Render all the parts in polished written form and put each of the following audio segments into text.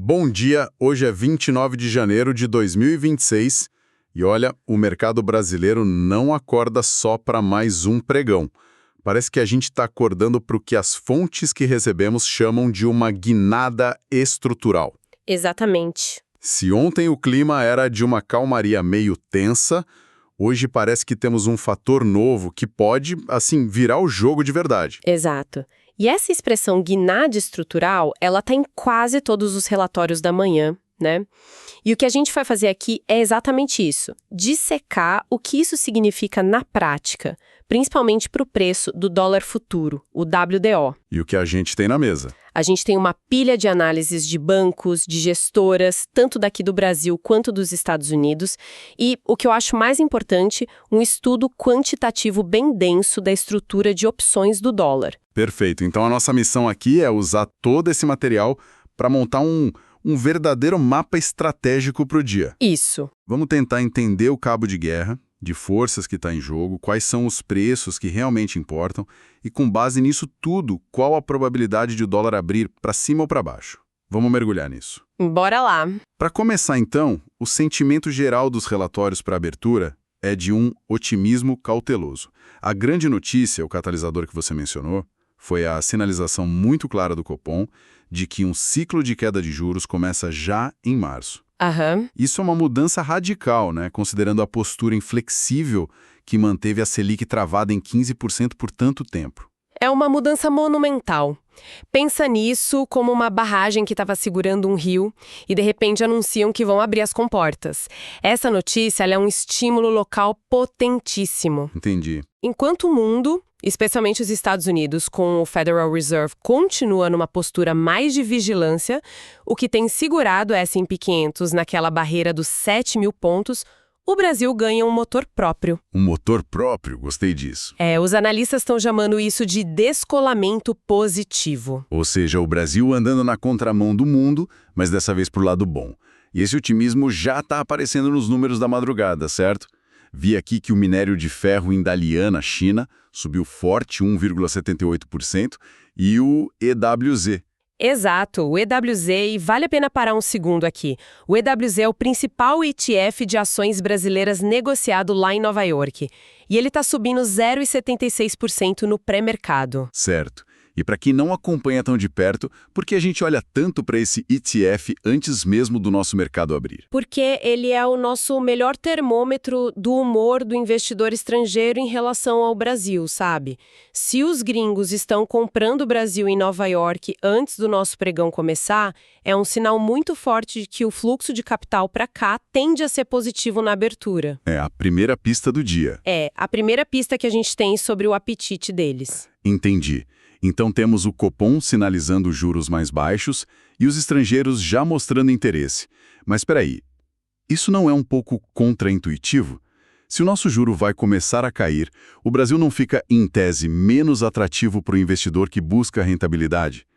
Bom dia, hoje é 29 de janeiro de 2026 e olha, o mercado brasileiro não acorda só para mais um pregão. Parece que a gente está acordando para o que as fontes que recebemos chamam de uma guinada estrutural. Exatamente. Se ontem o clima era de uma calmaria meio tensa, hoje parece que temos um fator novo que pode, assim, virar o jogo de verdade. Exato. E essa expressão guinada estrutural, ela está em quase todos os relatórios da manhã, né? E o que a gente vai fazer aqui é exatamente isso, dissecar o que isso significa na prática, principalmente para o preço do dólar futuro, o WDO. E o que a gente tem na mesa? A gente tem uma pilha de análises de bancos, de gestoras, tanto daqui do Brasil quanto dos Estados Unidos, e, o que eu acho mais importante, um estudo quantitativo bem denso da estrutura de opções do dólar. Perfeito. Então a nossa missão aqui é usar todo esse material para montar um verdadeiro mapa estratégico para o dia. Isso. Vamos tentar entender o cabo de guerra, de forças que está em jogo, quais são os preços que realmente importam e, com base nisso tudo, qual a probabilidade de o dólar abrir para cima ou para baixo. Vamos mergulhar nisso. Bora lá. Para começar, então, o sentimento geral dos relatórios para abertura é de um otimismo cauteloso. A grande notícia, o catalisador que você mencionou, foi a sinalização muito clara do Copom de que um ciclo de queda de juros começa já em março. Aham. Isso é uma mudança radical, né, considerando a postura inflexível que manteve a Selic travada em 15% por tanto tempo. É uma mudança monumental. Pensa nisso como uma barragem que estava segurando um rio e de repente anunciam que vão abrir as comportas. Essa notícia ela é um estímulo local potentíssimo. Entendi. Enquanto o mundo, especialmente os Estados Unidos, com o Federal Reserve, continua numa postura mais de vigilância, o que tem segurado o S&P 500 naquela barreira dos 7.000 pontos, o Brasil ganha um motor próprio. Um motor próprio, gostei disso. Os analistas estão chamando isso de descolamento positivo. Ou seja, o Brasil andando na contramão do mundo, mas dessa vez pro lado bom. E esse otimismo já está aparecendo nos números da madrugada, certo? Vi aqui que o minério de ferro em Dalian, China, subiu forte, 1,78%, e o EWZ. Exato, o EWZ, e vale a pena parar um segundo aqui. O EWZ é o principal ETF de ações brasileiras negociado lá em Nova York. E ele está subindo 0,76% no pré-mercado. Certo. E para quem não acompanha tão de perto, por que a gente olha tanto para esse ETF antes mesmo do nosso mercado abrir? Porque ele é o nosso melhor termômetro do humor do investidor estrangeiro em relação ao Brasil, sabe? Se os gringos estão comprando o Brasil em Nova York antes do nosso pregão começar, é um sinal muito forte de que o fluxo de capital para cá tende a ser positivo na abertura. É a primeira pista do dia. É, a primeira pista que a gente tem sobre o apetite deles. Entendi. Então temos o Copom sinalizando juros mais baixos e os estrangeiros já mostrando interesse. Mas espera aí, isso não é um pouco contraintuitivo? Se o nosso juro vai começar a cair, o Brasil não fica, em tese, menos atrativo para o investidor que busca rentabilidade?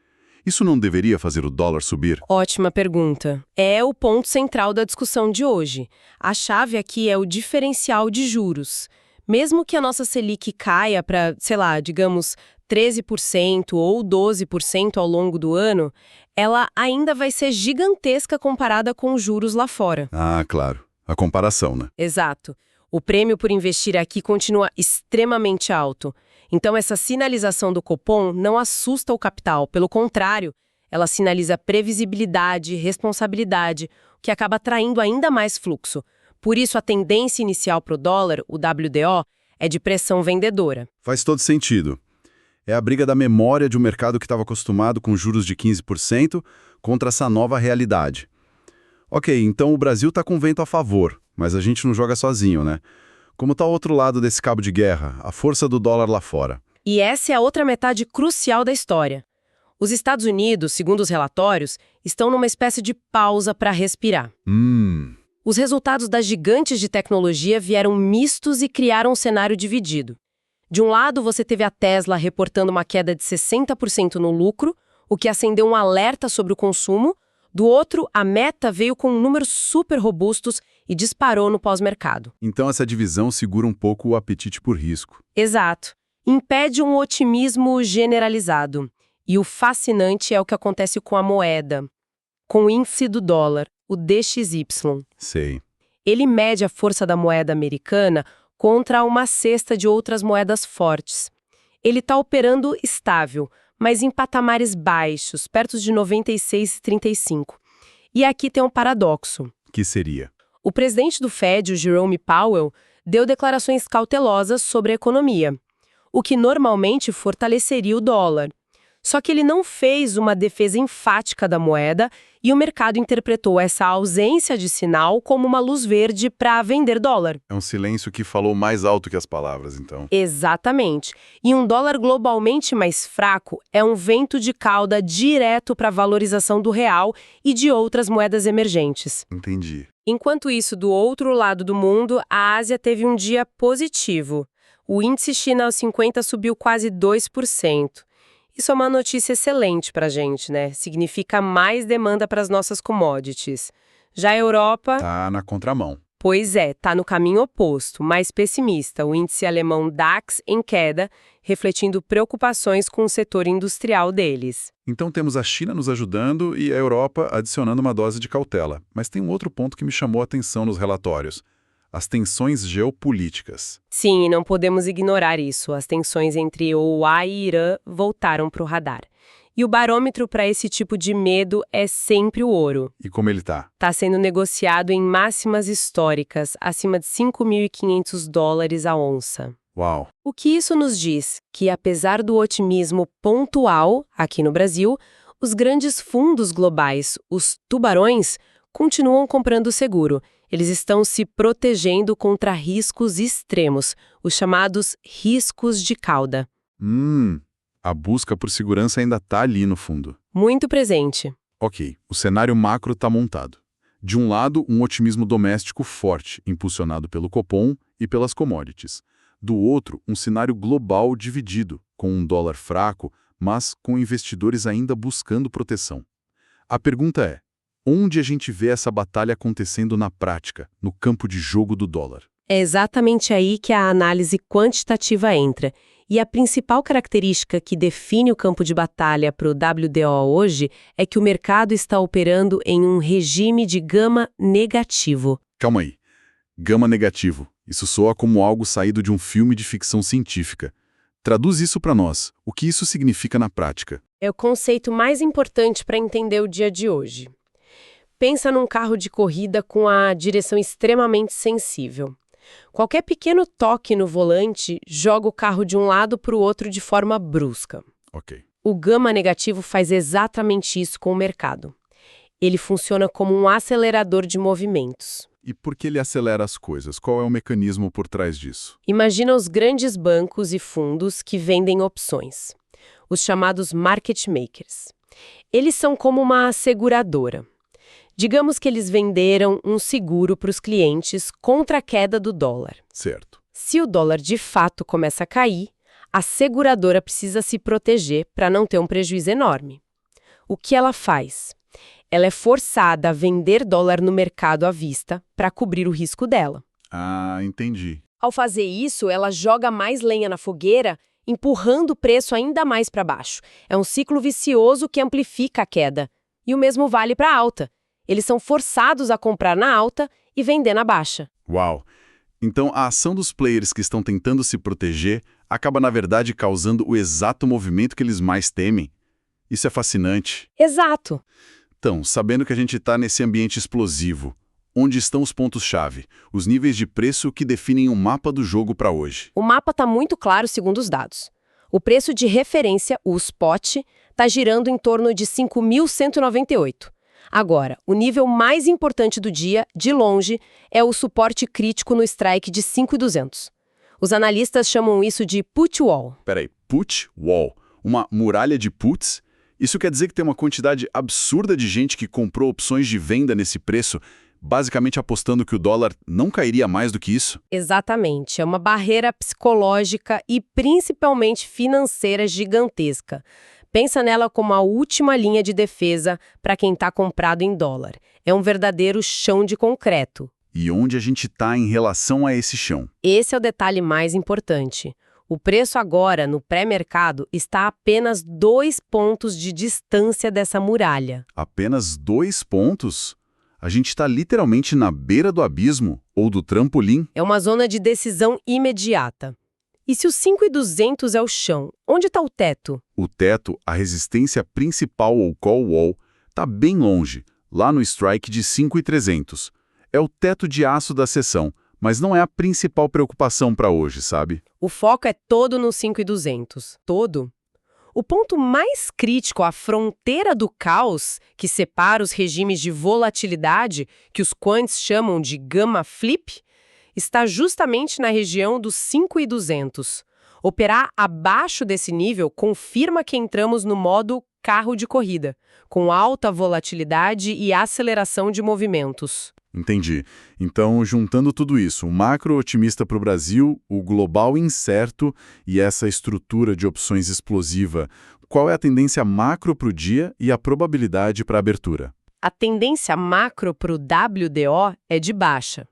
Isso não deveria fazer o dólar subir? Ótima pergunta. É o ponto central da discussão de hoje. A chave aqui é o diferencial de juros. Mesmo que a nossa Selic caia para, sei lá, digamos, 13% ou 12% ao longo do ano, ela ainda vai ser gigantesca comparada com os juros lá fora. Ah, claro. A comparação, né? Exato. O prêmio por investir aqui continua extremamente alto. Então, essa sinalização do Copom não assusta o capital. Pelo contrário, ela sinaliza previsibilidade, responsabilidade, o que acaba atraindo ainda mais fluxo. Por isso, a tendência inicial para o dólar, o WDO, é de pressão vendedora. Faz todo sentido. É a briga da memória de um mercado que estava acostumado com juros de 15% contra essa nova realidade. Ok, então o Brasil está com vento a favor, mas a gente não joga sozinho, né? Como está o outro lado desse cabo de guerra, a força do dólar lá fora? E essa é a outra metade crucial da história. Os Estados Unidos, segundo os relatórios, estão numa espécie de pausa para respirar. Os resultados das gigantes de tecnologia vieram mistos e criaram um cenário dividido. De um lado, você teve a Tesla reportando uma queda de 60% no lucro, o que acendeu um alerta sobre o consumo. Do outro, a Meta veio com números super robustos e disparou no pós-mercado. Então essa divisão segura um pouco o apetite por risco. Exato. Impede um otimismo generalizado. E o fascinante é o que acontece com a moeda. com o índice do dólar, o DXY. Sei. Ele mede a força da moeda americana contra uma cesta de outras moedas fortes. Ele está operando estável, mas em patamares baixos, perto de 96,35. E aqui tem um paradoxo. Que seria? O presidente do Fed, o Jerome Powell, deu declarações cautelosas sobre a economia, o que normalmente fortaleceria o dólar. Só que ele não fez uma defesa enfática da moeda e o mercado interpretou essa ausência de sinal como uma luz verde para vender dólar. É um silêncio que falou mais alto que as palavras, então. Exatamente. E um dólar globalmente mais fraco é um vento de cauda direto para a valorização do real e de outras moedas emergentes. Entendi. Enquanto isso, do outro lado do mundo, a Ásia teve um dia positivo. O índice China aos 50 subiu quase 2%. Isso é uma notícia excelente para a gente, né? Significa mais demanda para as nossas commodities. Já a Europa... Tá na contramão. Pois é, tá no caminho oposto, mais pessimista. O índice alemão DAX em queda, refletindo preocupações com o setor industrial deles. Então temos a China nos ajudando e a Europa adicionando uma dose de cautela. Mas tem um outro ponto que me chamou a atenção nos relatórios. As tensões geopolíticas. Sim, não podemos ignorar isso. As tensões entre OA e Irã voltaram para o radar. E o barômetro para esse tipo de medo é sempre o ouro. E como ele tá? Está sendo negociado em máximas históricas, acima de $5.500 a onça. Uau! O que isso nos diz? Que apesar do otimismo pontual aqui no Brasil, os grandes fundos globais, os tubarões, continuam comprando seguro. Eles estão se protegendo contra riscos extremos, os chamados riscos de cauda. A busca por segurança ainda tá ali no fundo. Muito presente. Ok, o cenário macro está montado. De um lado, um otimismo doméstico forte, impulsionado pelo Copom e pelas commodities. Do outro, um cenário global dividido, com um dólar fraco, mas com investidores ainda buscando proteção. A pergunta é, onde a gente vê essa batalha acontecendo na prática, no campo de jogo do dólar? É exatamente aí que a análise quantitativa entra. E a principal característica que define o campo de batalha para o WDO hoje é que o mercado está operando em um regime de gama negativo. Calma aí. Gama negativo. Isso soa como algo saído de um filme de ficção científica. Traduz isso para nós. O que isso significa na prática? É o conceito mais importante para entender o dia de hoje. Pensa num carro de corrida com a direção extremamente sensível. Qualquer pequeno toque no volante joga o carro de um lado para o outro de forma brusca. Ok. O gama negativo faz exatamente isso com o mercado. Ele funciona como um acelerador de movimentos. E por que ele acelera as coisas? Qual é o mecanismo por trás disso? Imagina os grandes bancos e fundos que vendem opções, os chamados market makers. Eles são como uma seguradora. Digamos que eles venderam um seguro para os clientes contra a queda do dólar. Certo. Se o dólar de fato começa a cair, a seguradora precisa se proteger para não ter um prejuízo enorme. O que ela faz? Ela é forçada a vender dólar no mercado à vista para cobrir o risco dela. Ah, entendi. Ao fazer isso, ela joga mais lenha na fogueira, empurrando o preço ainda mais para baixo. É um ciclo vicioso que amplifica a queda. E o mesmo vale para a alta. Eles são forçados a comprar na alta e vender na baixa. Uau! Então a ação dos players que estão tentando se proteger acaba, na verdade, causando o exato movimento que eles mais temem. Isso é fascinante. Exato. Então, sabendo que a gente está nesse ambiente explosivo, onde estão os pontos-chave, os níveis de preço que definem o mapa do jogo para hoje? O mapa está muito claro segundo os dados. O preço de referência, o spot, está girando em torno de 5.198. Agora, o nível mais importante do dia, de longe, é o suporte crítico no strike de 5.200. Os analistas chamam isso de put wall. Peraí, put wall? Uma muralha de puts? Isso quer dizer que tem uma quantidade absurda de gente que comprou opções de venda nesse preço, basicamente apostando que o dólar não cairia mais do que isso? Exatamente. É uma barreira psicológica e principalmente financeira gigantesca. Pensa nela como a última linha de defesa para quem está comprado em dólar. É um verdadeiro chão de concreto. E onde a gente está em relação a esse chão? Esse é o detalhe mais importante. O preço agora, no pré-mercado, está a apenas 2 pontos de distância dessa muralha. Apenas 2 pontos? A gente está literalmente na beira do abismo ou do trampolim. É uma zona de decisão imediata. E se o 5.200 é o chão, onde está o teto? O teto, a resistência principal ou call wall, está bem longe, lá no strike de 5.300. É o teto de aço da seção, mas não é a principal preocupação para hoje, sabe? O foco é todo no 5.200. Todo? O ponto mais crítico, a fronteira do caos, que separa os regimes de volatilidade, que os quants chamam de gamma flip, está justamente na região dos 5.200. Operar abaixo desse nível confirma que entramos no modo carro de corrida, com alta volatilidade e aceleração de movimentos. Entendi. Então, juntando tudo isso, o macro otimista para o Brasil, o global incerto e essa estrutura de opções explosiva, qual é a tendência macro para o dia e a probabilidade para a abertura? A tendência macro para o WDO é de baixa.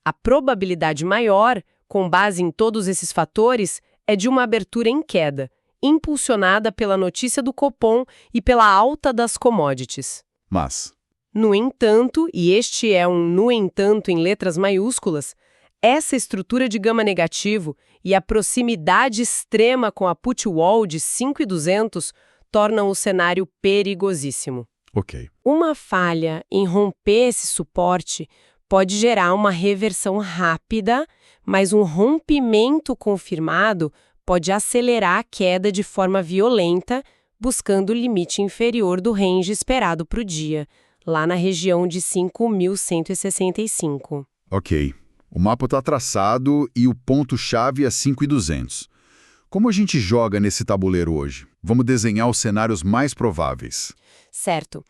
A probabilidade maior, com base em todos esses fatores, é de uma abertura em queda, impulsionada pela notícia do Copom e pela alta das commodities. Mas, no entanto, e este é um no entanto em letras maiúsculas, essa estrutura de gama negativo e a proximidade extrema com a put wall de 5.200 tornam o cenário perigosíssimo. ok. Uma falha em romper esse suporte pode gerar uma reversão rápida, mas um rompimento confirmado pode acelerar a queda de forma violenta, buscando o limite inferior do range esperado para o dia, lá na região de 5.165. Ok. O mapa está traçado e o ponto-chave é 5.200. Como a gente joga nesse tabuleiro hoje? Vamos desenhar os cenários mais prováveis. Certo.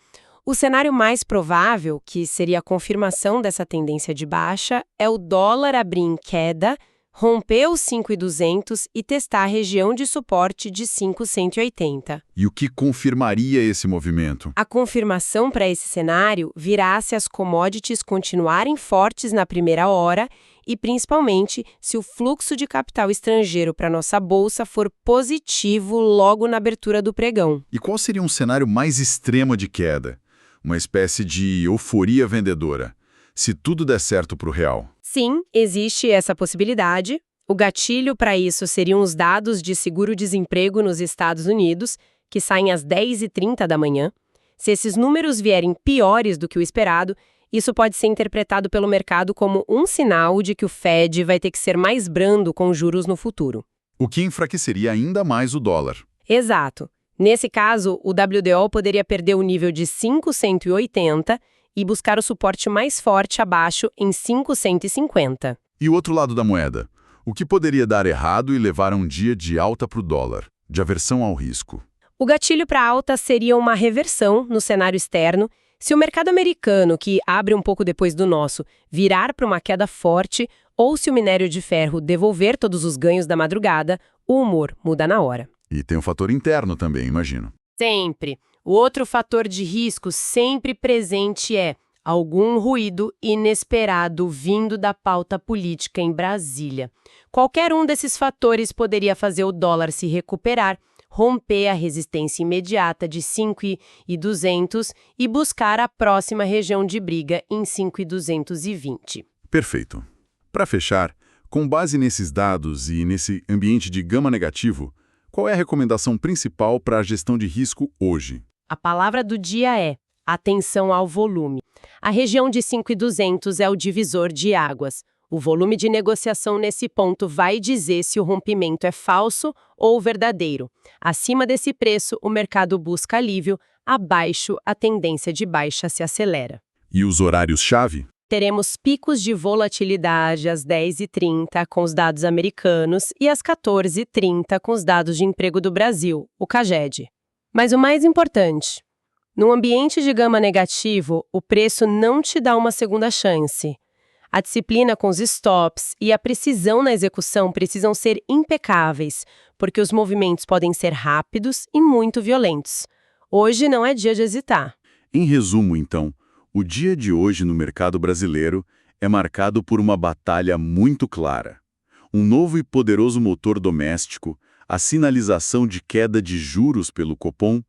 O cenário mais provável, que seria a confirmação dessa tendência de baixa, é o dólar abrir em queda, romper os 5.200 e testar a região de suporte de 5.180. E o que confirmaria esse movimento? A confirmação para esse cenário virá se as commodities continuarem fortes na primeira hora e, principalmente, se o fluxo de capital estrangeiro para nossa bolsa for positivo logo na abertura do pregão. E qual seria um cenário mais extremo de queda? Uma espécie de euforia vendedora, se tudo der certo para o real. Sim, existe essa possibilidade. O gatilho para isso seriam os dados de seguro-desemprego nos Estados Unidos, que saem às 10h30 da manhã. Se esses números vierem piores do que o esperado, isso pode ser interpretado pelo mercado como um sinal de que o Fed vai ter que ser mais brando com juros no futuro. O que enfraqueceria ainda mais o dólar. Exato. Nesse caso, o WDO poderia perder o nível de 5.180 e buscar o suporte mais forte abaixo em 5.150. E o outro lado da moeda? O que poderia dar errado e levar a um dia de alta para o dólar, de aversão ao risco? O gatilho para alta seria uma reversão no cenário externo. Se o mercado americano, que abre um pouco depois do nosso, virar para uma queda forte, ou se o minério de ferro devolver todos os ganhos da madrugada, o humor muda na hora. E tem um fator interno também, imagino. Sempre. O outro fator de risco sempre presente é algum ruído inesperado vindo da pauta política em Brasília. Qualquer um desses fatores poderia fazer o dólar se recuperar, romper a resistência imediata de 5.200 e buscar a próxima região de briga em 5.220. Perfeito. Para fechar, com base nesses dados e nesse ambiente de gama negativo, qual é a recomendação principal para a gestão de risco hoje? A palavra do dia é atenção ao volume. A região de 5.200 é o divisor de águas. O volume de negociação nesse ponto vai dizer se o rompimento é falso ou verdadeiro. Acima desse preço, o mercado busca alívio, abaixo, a tendência de baixa se acelera. E os horários-chave? Teremos picos de volatilidade às 10h30 com os dados americanos e às 14h30 com os dados de emprego do Brasil, o CAGED. Mas o mais importante, num ambiente de gama negativo, o preço não te dá uma segunda chance. A disciplina com os stops e a precisão na execução precisam ser impecáveis, porque os movimentos podem ser rápidos e muito violentos. Hoje não é dia de hesitar. Em resumo, então, o dia de hoje no mercado brasileiro é marcado por uma batalha muito clara. um novo e poderoso motor doméstico, a sinalização de queda de juros pelo Copom,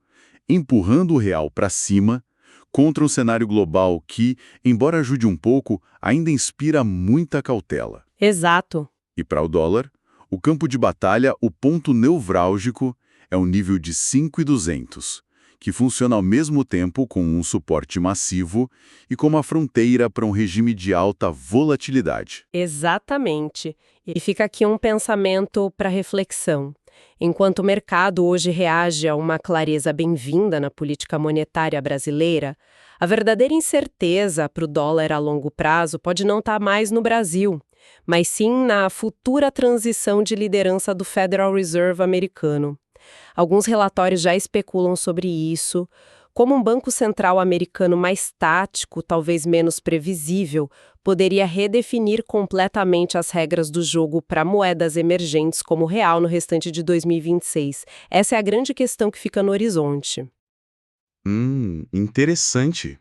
empurrando o real para cima, contra um cenário global que, embora ajude um pouco, ainda inspira muita cautela. Exato. E para o dólar, o campo de batalha, o ponto nevrálgico, é o nível de 5.200, que funciona ao mesmo tempo como um suporte massivo e como a fronteira para um regime de alta volatilidade. Exatamente. E fica aqui um pensamento para reflexão. Enquanto o mercado hoje reage a uma clareza bem-vinda na política monetária brasileira, a verdadeira incerteza para o dólar a longo prazo pode não estar mais no Brasil, mas sim na futura transição de liderança do Federal Reserve americano. Alguns relatórios já especulam sobre isso, como um banco central americano mais tático, talvez menos previsível, poderia redefinir completamente as regras do jogo para moedas emergentes como o real no restante de 2026. Essa é a grande questão que fica no horizonte. Interessante.